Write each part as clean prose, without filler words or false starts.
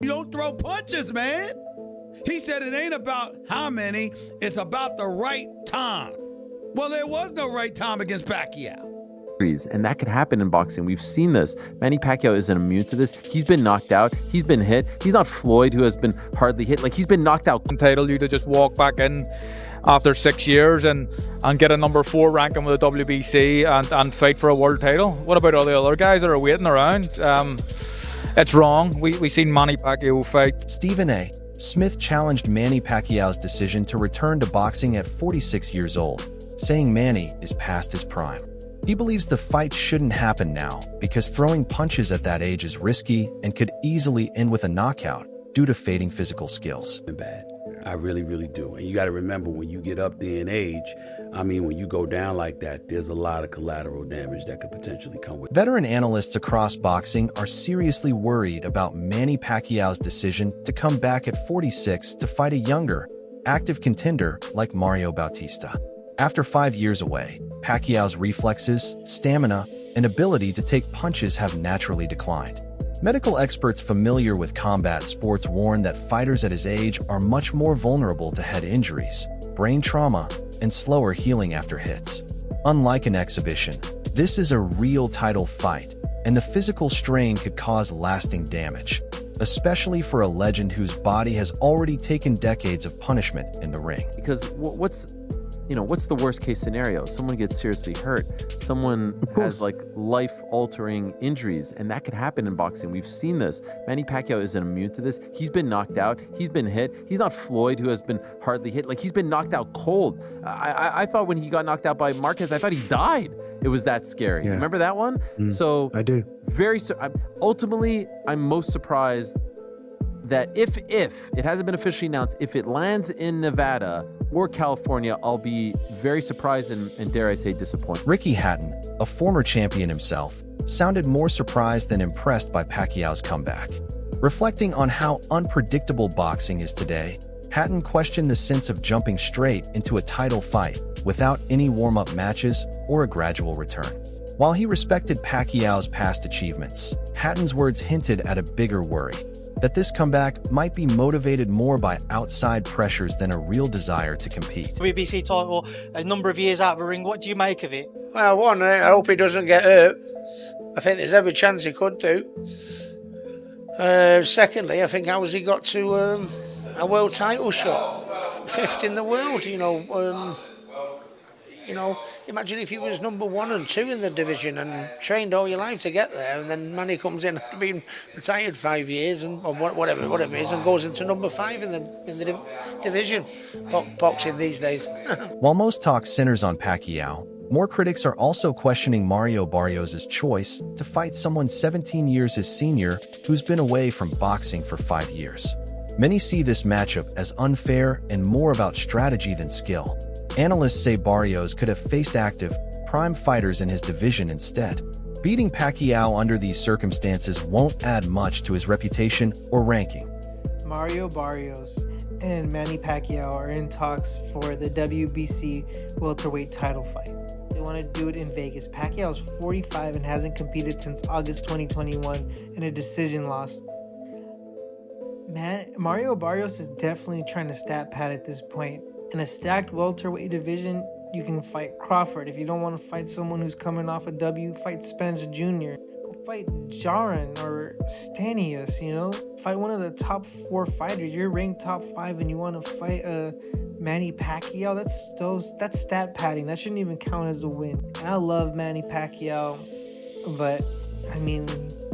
You don't throw punches, man. He said it ain't about how many, it's about the right time. Well, there was no right time against Pacquiao. And that could happen in boxing. We've seen this. Manny Pacquiao isn't immune to this. He's been knocked out. He's been hit. He's not Floyd, who has been hardly hit. Like, he's been knocked out. Entitled you to just walk back in after 6 years and get a number 4 ranking with the WBC and fight for a world title. What about all the other guys that are waiting around? It's wrong. We seen Manny Pacquiao fight. Stephen A. Smith challenged Manny Pacquiao's decision to return to boxing at 46 years old, saying Manny is past his prime. He believes the fight shouldn't happen now because throwing punches at that age is risky and could easily end with a knockout due to fading physical skills. Bad. I really, really do. And you got to remember, when you get up there in age, I mean, when you go down like that, there's a lot of collateral damage that could potentially come with it. Veteran analysts across boxing are seriously worried about Manny Pacquiao's decision to come back at 46 to fight a younger, active contender like Mario Bautista. After 5 years away, Pacquiao's reflexes, stamina, and ability to take punches have naturally declined. Medical experts familiar with combat sports warn that fighters at his age are much more vulnerable to head injuries, brain trauma, and slower healing after hits. Unlike an exhibition, this is a real title fight, and the physical strain could cause lasting damage, especially for a legend whose body has already taken decades of punishment in the ring. Because what's the worst case scenario? Someone gets seriously hurt. Someone has like life-altering injuries, and that could happen in boxing. We've seen this. Manny Pacquiao isn't immune to this. He's been knocked out. He's been hit. He's not Floyd, who has been hardly hit. Like, he's been knocked out cold. I thought when he got knocked out by Marquez, I thought he died. It was that scary. Yeah. Remember that one? So I do. Ultimately, I'm most surprised that if it hasn't been officially announced, if it lands in Nevada or California, I'll be very surprised and dare I say disappointed. Ricky Hatton, a former champion himself, sounded more surprised than impressed by Pacquiao's comeback. Reflecting on how unpredictable boxing is today, Hatton questioned the sense of jumping straight into a title fight without any warm-up matches or a gradual return. While he respected Pacquiao's past achievements, Hatton's words hinted at a bigger worry, that this comeback might be motivated more by outside pressures than a real desire to compete. WBC title, a number of years out of the ring, what do you make of it? Well, one, I hope he doesn't get hurt. I think there's every chance he could do. Secondly, I think how has he got to a world title shot? Fifth in the world, imagine if he was number 1 and 2 in the division and trained all your life to get there, and then Manny comes in after being retired 5 years or whatever it is, and goes into number 5 in the division. Boxing these days. While most talk centers on Pacquiao, more critics are also questioning Mario Barrios' choice to fight someone 17 years his senior who's been away from boxing for 5 years. Many see this matchup as unfair and more about strategy than skill. Analysts say Barrios could have faced active, prime fighters in his division instead. Beating Pacquiao under these circumstances won't add much to his reputation or ranking. Mario Barrios and Manny Pacquiao are in talks for the WBC welterweight title fight. They want to do it in Vegas. Pacquiao's 45 and hasn't competed since August 2021 in a decision loss. Mario Barrios is definitely trying to stat pad at this point. In a stacked welterweight division, you can fight Crawford. If you don't want to fight someone who's coming off a W, fight Spence Jr. Go fight Jaron or Stanius, Fight one of the top 4 fighters. You're ranked top 5 and you want to fight Manny Pacquiao. That's stat padding. That shouldn't even count as a win. And I love Manny Pacquiao, but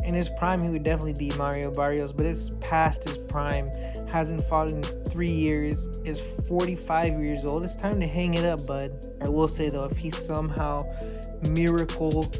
in his prime, he would definitely beat Mario Barrios, but it's past his prime. Hasn't fought in 3 years, is 45 years old. It's time to hang it up, bud. I will say, though, if he somehow miracle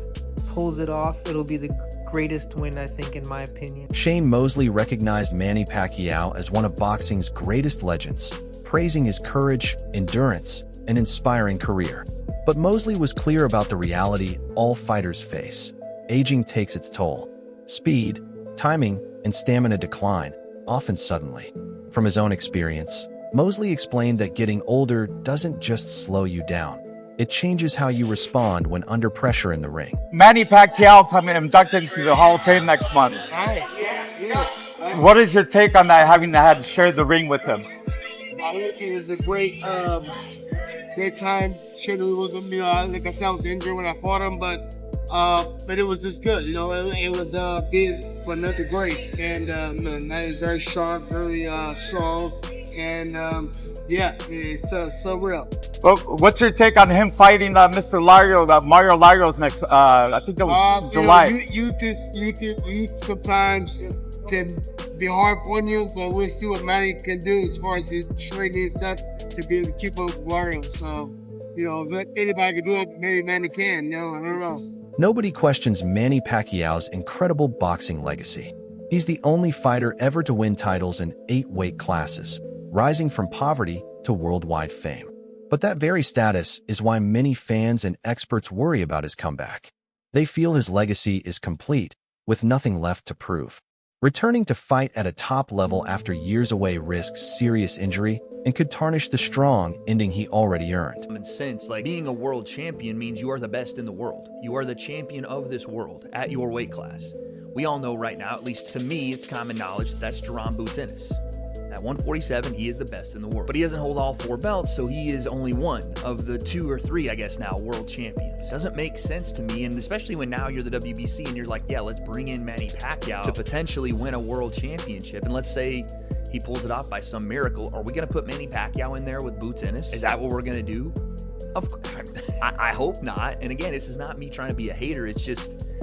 pulls it off, it'll be the greatest win, I think, in my opinion. Shane Mosley recognized Manny Pacquiao as one of boxing's greatest legends, praising his courage, endurance, and inspiring career. But Mosley was clear about the reality all fighters face. Aging takes its toll. Speed, timing, and stamina decline, often suddenly. From his own experience, Mosley explained that getting older doesn't just slow you down. It changes how you respond when under pressure in the ring. Manny Pacquiao coming inducted into the Hall of Fame next month. Nice. What is your take on that, having had to share the ring with him? Obviously, it was a great time. Sharing with him, like I said, I was injured when I fought him, but it was just good. It was big, but nothing great. And now he's very sharp, very strong, and it's so real. Well, what's your take on him fighting Mr. Mario Larios next? I think that was July. Youth sometimes can be hard on you, but we'll see what Manny can do as far as his training and stuff to be able to keep up with Mario. So, if anybody can do it, maybe Manny can. I don't know. Nobody questions Manny Pacquiao's incredible boxing legacy. He's the only fighter ever to win titles in 8 weight classes, rising from poverty to worldwide fame. But that very status is why many fans and experts worry about his comeback. They feel his legacy is complete, with nothing left to prove. Returning to fight at a top level after years away risks serious injury and could tarnish the strong ending he already earned. Common sense, like being a world champion means you are the best in the world. You are the champion of this world at your weight class. We all know right now, at least to me, it's common knowledge that that's Jaron Boots Ennis. At 147, he is the best in the world. But he doesn't hold all 4 belts, so he is only one of the 2 or 3, I guess now, world champions. Doesn't make sense to me, and especially when now you're the WBC and you're like, yeah, let's bring in Manny Pacquiao to potentially win a world championship. And let's say he pulls it off by some miracle. Are we going to put Manny Pacquiao in there with Boots Ennis? Is that what we're going to do? Of course. I hope not. And again, this is not me trying to be a hater. It's just,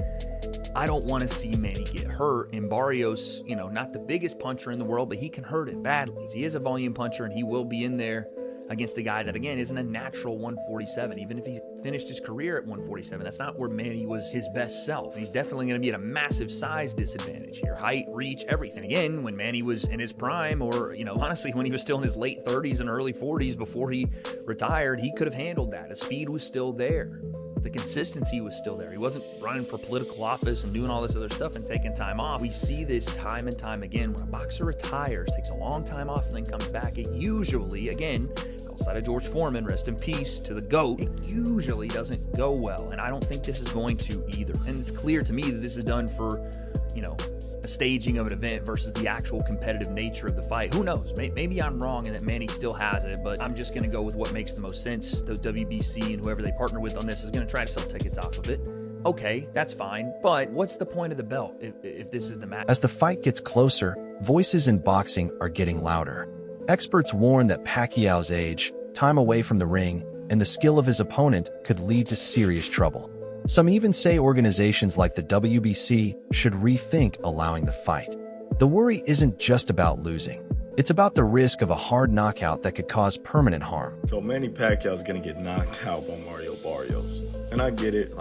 I don't want to see Manny get hurt. And Barrios, not the biggest puncher in the world, but he can hurt it badly. He is a volume puncher, and he will be in there against a guy that, again, isn't a natural 147. Even if he finished his career at 147, that's not where Manny was his best self. He's definitely going to be at a massive size disadvantage here. Height, reach, everything. Again, when Manny was in his prime, or, honestly, when he was still in his late 30s and early 40s before he retired, he could have handled that. His speed was still there. The consistency was still there. He wasn't running for political office and doing all this other stuff and taking time off. We see this time and time again. When a boxer retires, takes a long time off, and then comes back, it usually, again, outside of George Foreman, rest in peace to the GOAT, it usually doesn't go well. And I don't think this is going to either. And it's clear to me that this is done for, a staging of an event versus the actual competitive nature of the fight. Who knows? Maybe I'm wrong and that Manny still has it, but I'm just going to go with what makes the most sense. The WBC and whoever they partner with on this is going to try to sell tickets off of it. Okay, that's fine, but what's the point of the belt if this is the match? As the fight gets closer, voices in boxing are getting louder. Experts warn that Pacquiao's age, time away from the ring, and the skill of his opponent could lead to serious trouble. Some even say organizations like the WBC should rethink allowing the fight. The worry isn't just about losing. It's about the risk of a hard knockout that could cause permanent harm. So Manny Pacquiao is going to get knocked out by Mario Barrios. And I get it,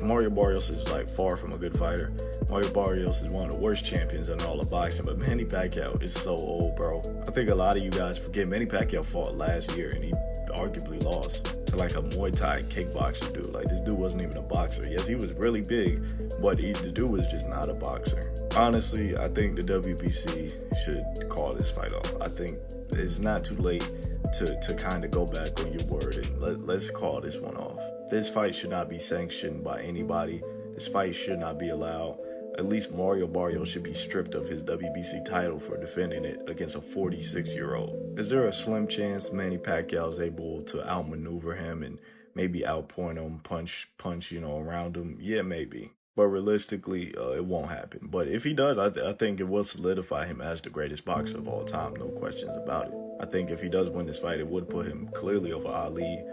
Mario Barrios is far from a good fighter. Mario Barrios is one of the worst champions in all of boxing, but Manny Pacquiao is so old, bro. I think a lot of you guys forget Manny Pacquiao fought last year and he arguably lost to a Muay Thai kickboxer dude. This dude wasn't even a boxer. Yes, he was really big, but the dude was just not a boxer. Honestly, I think the WBC should call this fight off. I think it's not too late to kind of go back on your word and let's call this one off. This fight should not be sanctioned by anybody. This fight should not be allowed. At least Mario Barrios should be stripped of his WBC title for defending it against a 46-year-old. Is there a slim chance Manny Pacquiao is able to outmaneuver him and maybe outpoint him, punch, around him? Yeah, maybe. But realistically, it won't happen. But if he does, I think it will solidify him as the greatest boxer of all time, no questions about it. I think if he does win this fight, it would put him clearly over Ali,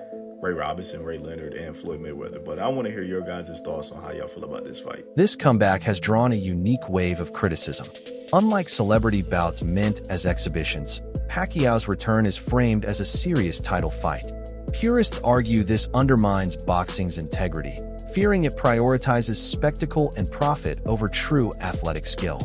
Ray Robinson, Ray Leonard, and Floyd Mayweather. But I want to hear your guys' thoughts on how y'all feel about this fight. This comeback has drawn a unique wave of criticism. Unlike celebrity bouts meant as exhibitions, Pacquiao's return is framed as a serious title fight. Purists argue this undermines boxing's integrity, fearing it prioritizes spectacle and profit over true athletic skill.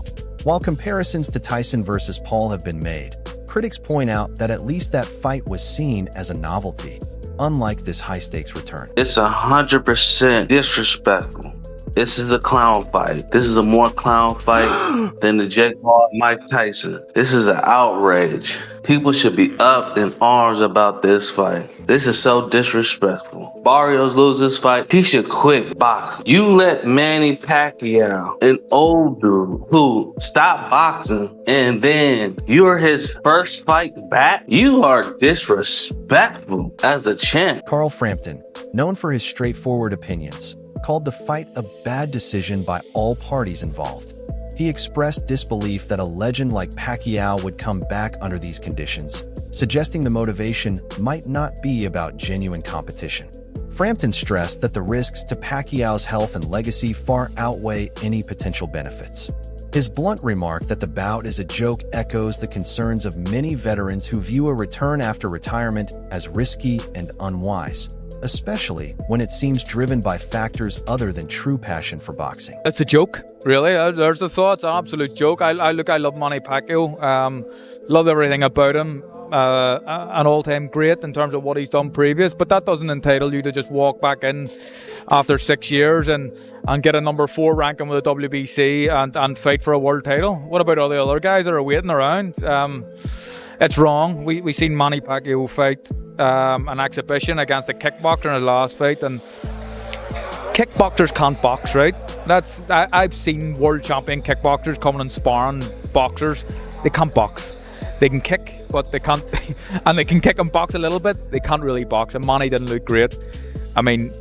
While comparisons to Tyson versus Paul have been made, critics point out that at least that fight was seen as a novelty, unlike this high-stakes return. It's 100% disrespectful This is a clown fight. This is a more clown fight than the Jake Paul and Mike Tyson. This is an outrage. People should be up in arms about this fight. This is so disrespectful. Barrios loses this fight. He should quit boxing. You let Manny Pacquiao, an old dude who stopped boxing, and then you're his first fight back? You are disrespectful as a champ. Carl Frampton, known for his straightforward opinions, called the fight a bad decision by all parties involved. He expressed disbelief that a legend like Pacquiao would come back under these conditions, suggesting the motivation might not be about genuine competition. Frampton stressed that the risks to Pacquiao's health and legacy far outweigh any potential benefits. His blunt remark that the bout is a joke echoes the concerns of many veterans who view a return after retirement as risky and unwise, especially when it seems driven by factors other than true passion for boxing. It's a joke, really. There's the thought. It's an absolute joke. I love Manny Pacquiao. Love everything about him. An all-time great in terms of what he's done previous, but that doesn't entitle you to just walk back in after 6 years and get a number 4 ranking with the WBC and fight for a world title. What about all the other guys that are waiting around? It's wrong. We seen Manny Pacquiao fight an exhibition against a kickboxer in his last fight, and kickboxers can't box, right? I've seen world champion kickboxers coming and sparring boxers. They can't box. They can kick, but they can't, and they can kick and box a little bit. They can't really box, and Manny didn't look great. I mean,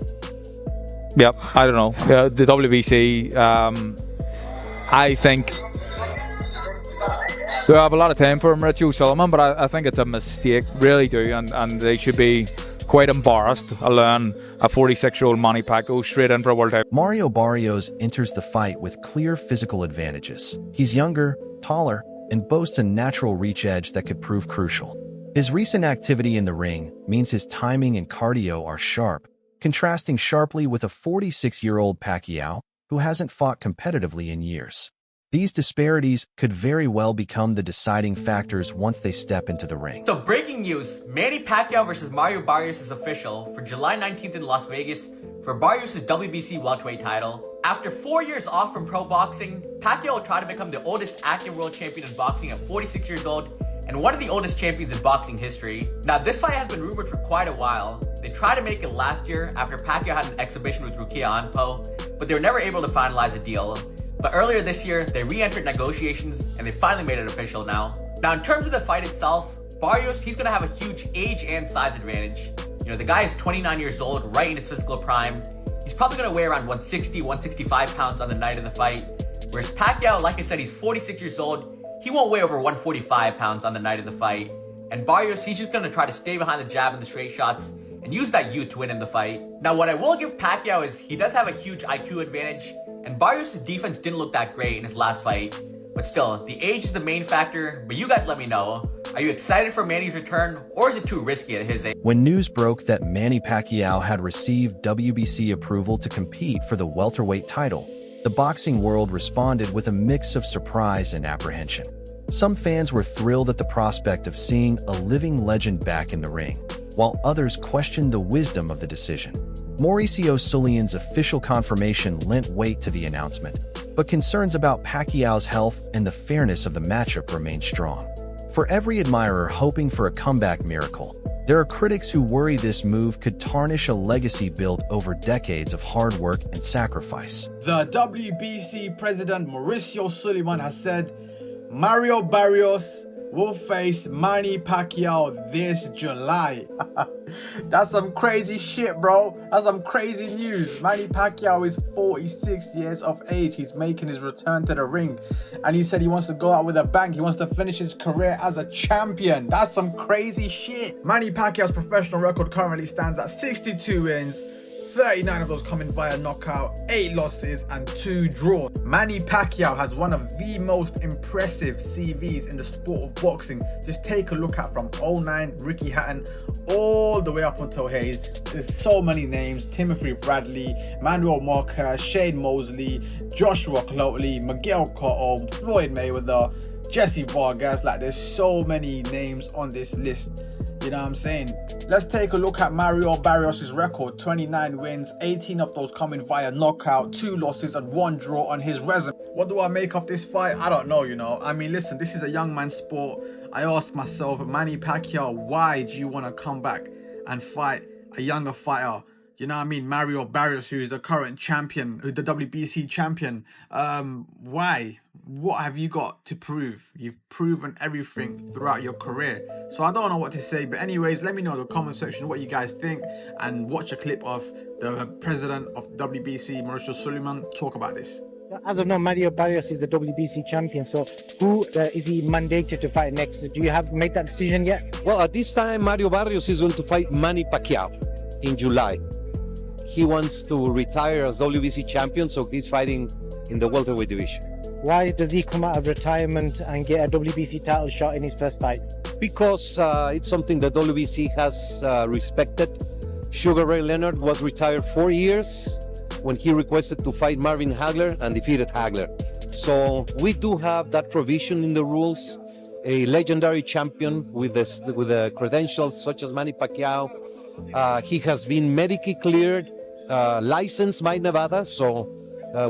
yep, I don't know. The WBC, I think they have a lot of time for him, Richie O'Sullivan, but I think it's a mistake, really do, and they should be quite embarrassed allowing a 46-year-old Manny Pacquiao straight in for a world title. Mario Barrios enters the fight with clear physical advantages. He's younger, taller, and boasts a natural reach edge that could prove crucial. His recent activity in the ring means his timing and cardio are sharp, contrasting sharply with a 46-year-old Pacquiao who hasn't fought competitively in years. These disparities could very well become the deciding factors once they step into the ring. So breaking news, Manny Pacquiao versus Mario Barrios is official for July 19th in Las Vegas for Barrios' WBC welterweight title. After 4 years off from pro boxing, Pacquiao will try to become the oldest active world champion in boxing at 46 years old and one of the oldest champions in boxing history. Now, this fight has been rumored for quite a while. They tried to make it last year after Pacquiao had an exhibition with Rukia Anpo, but they were never able to finalize a deal. But earlier this year, they re-entered negotiations and they finally made it official now. Now, in terms of the fight itself, Barrios, he's gonna have a huge age and size advantage. You know, the guy is 29 years old, right in his physical prime. He's probably gonna weigh around 160, 165 pounds on the night of the fight. Whereas Pacquiao, like I said, he's 46 years old. He won't weigh over 145 pounds on the night of the fight. And Barrios, he's just gonna try to stay behind the jab and the straight shots and use that youth to win in the fight. Now, what I will give Pacquiao is he does have a huge IQ advantage, and Barrios' defense didn't look that great in his last fight. But still, the age is the main factor, but you guys let me know. Are you excited for Manny's return, or is it too risky at his age? When news broke that Manny Pacquiao had received WBC approval to compete for the welterweight title, the boxing world responded with a mix of surprise and apprehension. Some fans were thrilled at the prospect of seeing a living legend back in the ring, while others questioned the wisdom of the decision. Mauricio Sulian's official confirmation lent weight to the announcement, but concerns about Pacquiao's health and the fairness of the matchup remain strong. For every admirer hoping for a comeback miracle, there are critics who worry this move could tarnish a legacy built over decades of hard work and sacrifice. The WBC president Mauricio Sulian has said Mario Barrios will face Manny Pacquiao this July. That's some crazy shit, bro. That's some crazy news. Manny Pacquiao is 46 years of age. He's making his return to the ring. And he said he wants to go out with a bang. He wants to finish his career as a champion. That's some crazy shit. Manny Pacquiao's professional record currently stands at 62 wins. 39 of those coming via knockout, 8 losses and 2 draws. Manny Pacquiao has one of the most impressive CVs in the sport of boxing. Just take a look at from 09, Ricky Hatton, all the way up until here. There's so many names: Timothy Bradley, Manuel Marquez, Shane Mosley, Joshua Cloteley, Miguel Cotto, Floyd Mayweather, Jesse Vargas. Like, there's so many names on this list. You know what I'm saying? Let's take a look at Mario Barrios' record. 29 wins, 18 of those coming via knockout, 2 losses and 1 draw on his resume. What do I make of this fight? I don't know, you know. I mean, listen, this is a young man's sport. I ask myself, Manny Pacquiao, why do you want to come back and fight a younger fighter? You know what I mean? Mario Barrios, who is the current champion, the WBC champion. Why? What have you got to prove? You've proven everything throughout your career. So I don't know what to say. But anyways, let me know in the comment section what you guys think. And watch a clip of the president of WBC, Mauricio Suleiman, talk about this. As of now, Mario Barrios is the WBC champion. So who is he mandated to fight next? Do you have made that decision yet? Well, at this time, Mario Barrios is going to fight Manny Pacquiao in July. He wants to retire as WBC champion, so he's fighting in the welterweight division. Why does he come out of retirement and get a WBC title shot in his first fight? Because it's something that WBC has respected. Sugar Ray Leonard was retired 4 years when he requested to fight Marvin Hagler and defeated Hagler. So we do have that provision in the rules. A legendary champion with the credentials such as Manny Pacquiao. He has been medically cleared, licensed by Nevada, so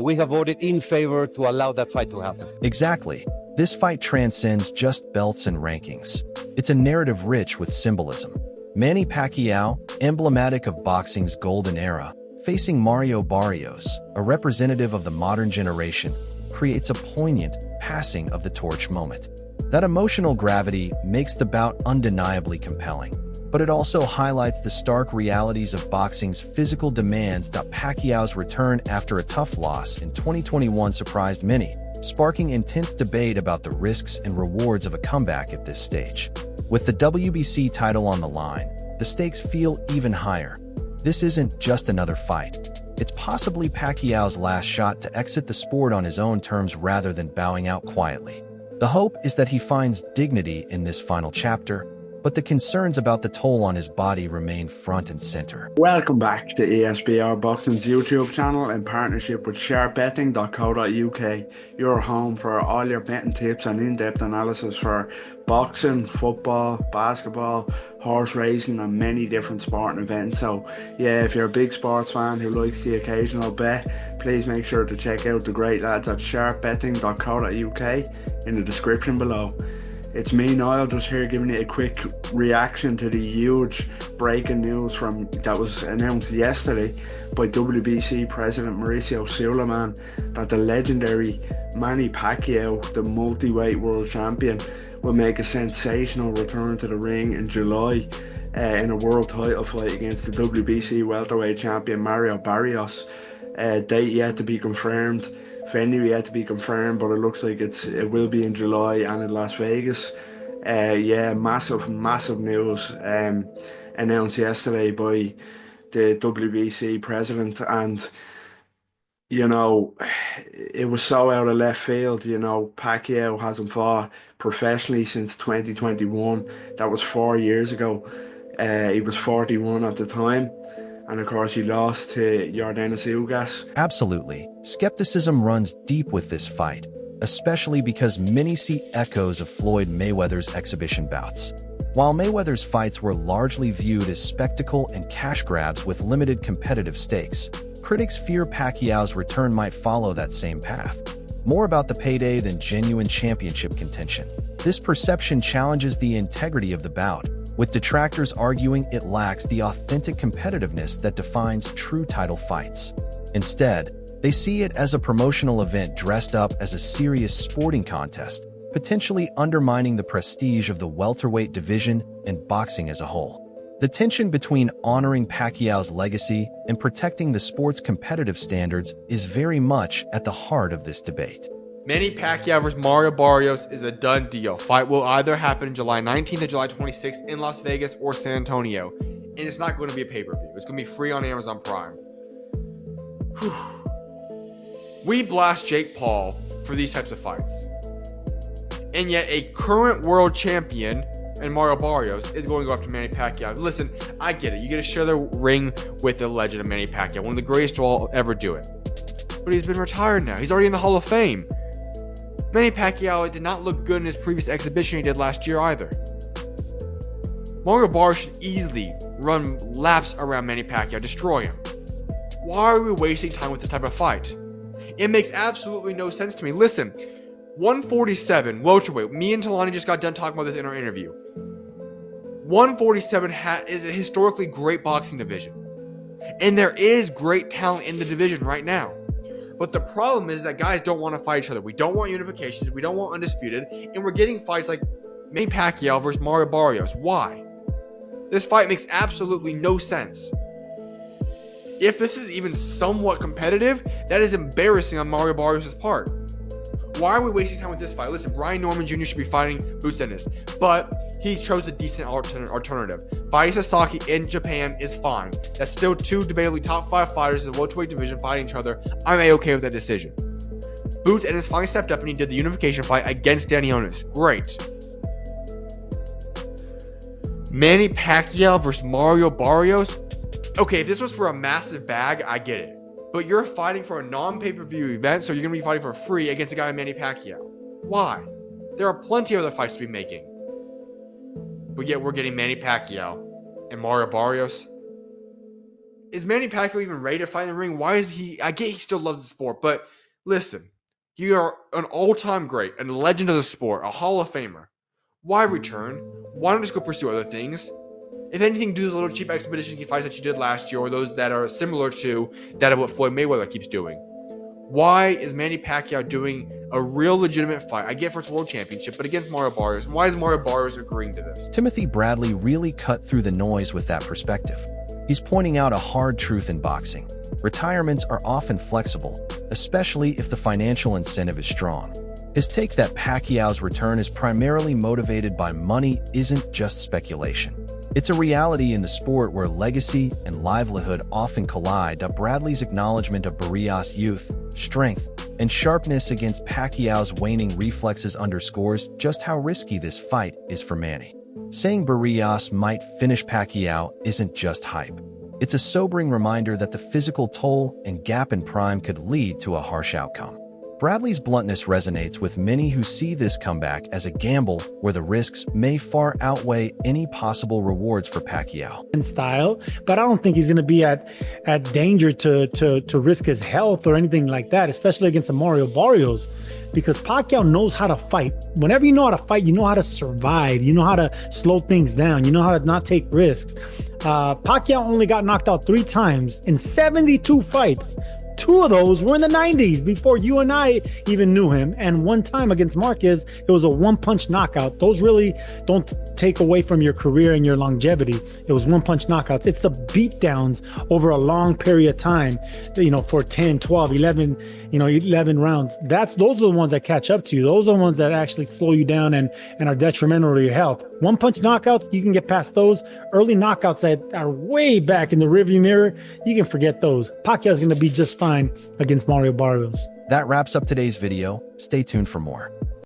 we have voted in favor to allow that fight to happen. Exactly. This fight transcends just belts and rankings. It's a narrative rich with symbolism. Manny Pacquiao, emblematic of boxing's golden era, facing Mario Barrios, a representative of the modern generation, creates a poignant passing of the torch moment. That emotional gravity makes the bout undeniably compelling, but it also highlights the stark realities of boxing's physical demands. Pacquiao's return after a tough loss in 2021 surprised many, sparking intense debate about the risks and rewards of a comeback at this stage. With the WBC title on the line, the stakes feel even higher. This isn't just another fight. It's possibly Pacquiao's last shot to exit the sport on his own terms rather than bowing out quietly. The hope is that he finds dignity in this final chapter, but the concerns about the toll on his body remain front and center. Welcome back to ESPN Boxing's YouTube channel in partnership with sharpbetting.co.uk, your home for all your betting tips and in-depth analysis for boxing, football, basketball, horse racing and many different sporting events. So yeah, if you're a big sports fan who likes the occasional bet, please make sure to check out the great lads at sharpbetting.co.uk in the description below. It's me, Niall, just here giving you a quick reaction to the huge breaking news that was announced yesterday by WBC President Mauricio Suleiman that the legendary Manny Pacquiao, the multi-weight world champion, will make a sensational return to the ring in July in a world title fight against the WBC welterweight champion Mario Barrios. Date yet to be confirmed. Venue yet to be confirmed, but it looks like it will be in July and in Las Vegas. Yeah, massive news announced yesterday by the WBC president, and you know, it was so out of left field. You know, Pacquiao hasn't fought professionally since 2021. That was 4 years ago. He was 41 at the time. And of course, he lost to Yordenis Ugas. Absolutely. Skepticism runs deep with this fight, especially because many see echoes of Floyd Mayweather's exhibition bouts. While Mayweather's fights were largely viewed as spectacle and cash grabs with limited competitive stakes, critics fear Pacquiao's return might follow that same path. More about the payday than genuine championship contention. This perception challenges the integrity of the bout, with detractors arguing it lacks the authentic competitiveness that defines true title fights. Instead, they see it as a promotional event dressed up as a serious sporting contest, potentially undermining the prestige of the welterweight division and boxing as a whole. The tension between honoring Pacquiao's legacy and protecting the sport's competitive standards is very much at the heart of this debate. Manny Pacquiao vs. Mario Barrios is a done deal. Fight will either happen July 19th and July 26th in Las Vegas or San Antonio. And it's not going to be a pay-per-view. It's going to be free on Amazon Prime. Whew. We blast Jake Paul for these types of fights. And yet a current world champion and Mario Barrios is going to go after Manny Pacquiao. Listen, I get it. You get to share the ring with the legend of Manny Pacquiao, one of the greatest to all ever do it. But he's been retired now. He's already in the Hall of Fame. Manny Pacquiao did not look good in his previous exhibition he did last year either. Mario Barrios should easily run laps around Manny Pacquiao, destroy him. Why are we wasting time with this type of fight? It makes absolutely no sense to me. Listen, 147 welterweight. Me and Talani just got done talking about this in our interview. 147 is a historically great boxing division. And there is great talent in the division right now. But the problem is that guys don't want to fight each other. We don't want unifications. We don't want undisputed. And we're getting fights like Manny Pacquiao versus Mario Barrios. Why? This fight makes absolutely no sense. If this is even somewhat competitive, that is embarrassing on Mario Barrios' part. Why are we wasting time with this fight? Listen, Brian Norman Jr. should be fighting Boots Ennis, but he chose a decent alternative. Fighting Sasaki in Japan is fine. That's still two debatably top 5 fighters in the welterweight division fighting each other. I'm A-okay with that decision. Boots Ennis finally stepped up and he did the unification fight against Danny Onis. Great. Manny Pacquiao versus Mario Barrios? Okay, if this was for a massive bag, I get it. But you're fighting for a non-pay-per-view event, so you're going to be fighting for free against a guy like Manny Pacquiao. Why? There are plenty of other fights to be making. But yet we're getting Manny Pacquiao and Mario Barrios. Is Manny Pacquiao even ready to fight in the ring? Why is he... I get he still loves the sport, but listen. You are an all-time great, a legend of the sport, a Hall of Famer. Why return? Why not just go pursue other things? If anything, do those little cheap expedition fights that you did last year, or those that are similar to that of what Floyd Mayweather keeps doing. Why is Manny Pacquiao doing a real legitimate fight? I get for its world championship, but against Mario Barrios. Why is Mario Barrios agreeing to this? Timothy Bradley really cut through the noise with that perspective. He's pointing out a hard truth in boxing. Retirements are often flexible, especially if the financial incentive is strong. His take that Pacquiao's return is primarily motivated by money isn't just speculation. It's a reality in the sport where legacy and livelihood often collide. Bradley's acknowledgement of Barrios' youth, strength, and sharpness against Pacquiao's waning reflexes underscores just how risky this fight is for Manny. Saying Barrios might finish Pacquiao isn't just hype. It's a sobering reminder that the physical toll and gap in prime could lead to a harsh outcome. Bradley's bluntness resonates with many who see this comeback as a gamble where the risks may far outweigh any possible rewards for Pacquiao. In style, but I don't think he's going to be at danger to risk his health or anything like that, especially against a Mario Barrios, because Pacquiao knows how to fight. Whenever you know how to fight, you know how to survive. You know how to slow things down. You know how to not take risks. Pacquiao only got knocked out 3 times in 72 fights. 2 of those were in the 90s before you and I even knew him. And 1 time against Marquez, it was a 1-punch knockout. Those really don't take away from your career and your longevity. It was 1-punch knockouts. It's the beatdowns over a long period of time, for 10, 12, 11, 11 rounds. Those are the ones that catch up to you. Those are the ones that actually slow you down and are detrimental to your health. 1-punch knockouts, you can get past those. Early knockouts that are way back in the rearview mirror, you can forget those. Pacquiao's going to be just fine against Mario Barrios. That wraps up today's video. Stay tuned for more.